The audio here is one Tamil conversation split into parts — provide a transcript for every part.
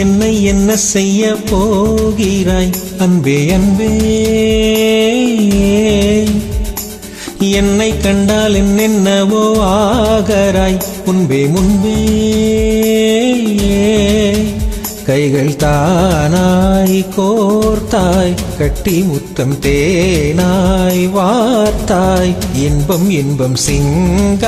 என்னை என்ன செய்ய போகிறாய் அன்பே அன்பே. என்னை கண்டால் என்னென்னவோ ஆகராய் முன்பே முன்பே. கைகள் தானாய் கோர்த்தாய் கட்டி முத்தம் தேனாய் வார்த்தாய் இன்பம் இன்பம் சிங்காரலீலா.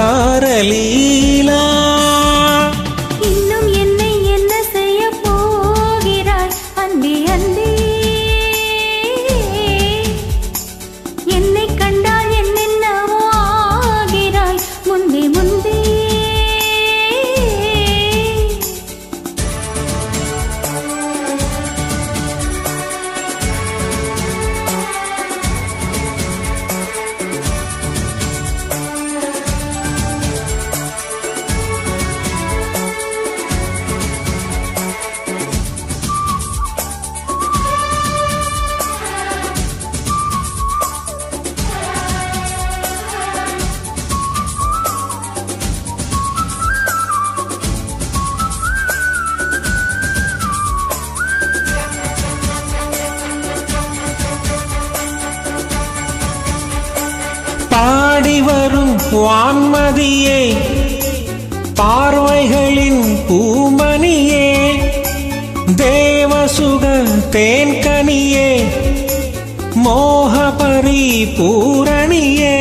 பாடி வரும் வான்மதியே பார்வைகளின் பூமணியே தேவசுக தேன்கனியே மோகபரி பூரணியே.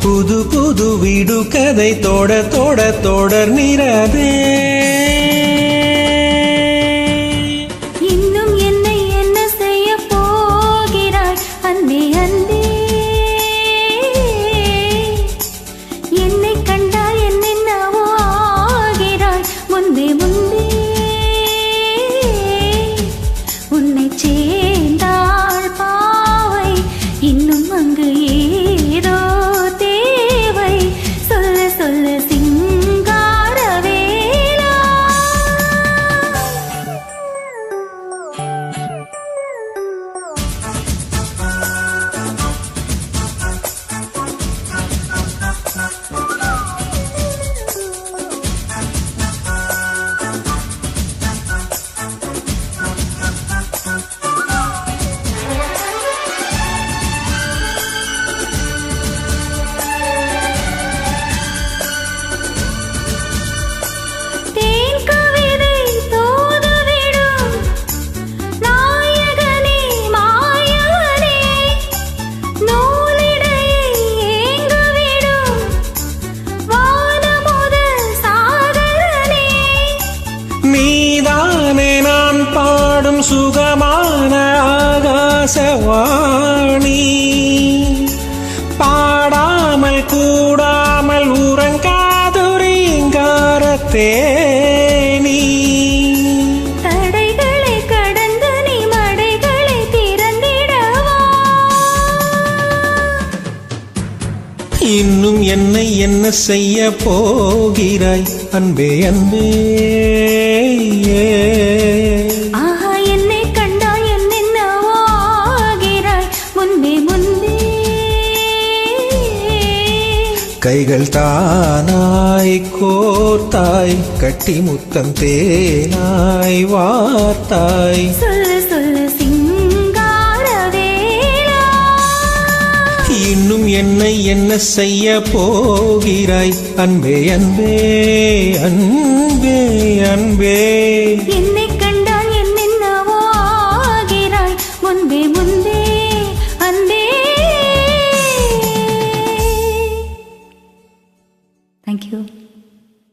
புது புது வீடு கதை தோட தோட தொடர்கிறதே. இன்னும் என்னை என்ன செய்ய போகிறாய் அன்பே அன்பே. என்னை கண்டால் என்னென்னவோ ஆகிறாய் முன்பே முன்பே. உன்னை சேர்ந்தாள் பாவை இன்னும் அங்கு ஏதோ சுகமான ஆகாசவாணி பாடாமல் கூடாமல் உறங்காதுரிங்காரத்தேனி. தடைகளை கடந்து நீ மடைகளை திறந்திடவா. இன்னும் என்னை என்ன செய்ய போகிறாய் அன்பே அன்பே. கைகள் தானாய் கோர்த்தாய் கட்டி முத்தம் தேனாய் வார்த்தாய் சொல்லு சொல்லு சிங்காரவேலா. இன்னும் என்னை என்ன செய்ய போகிறாய் அன்பே அன்பே அன்பே.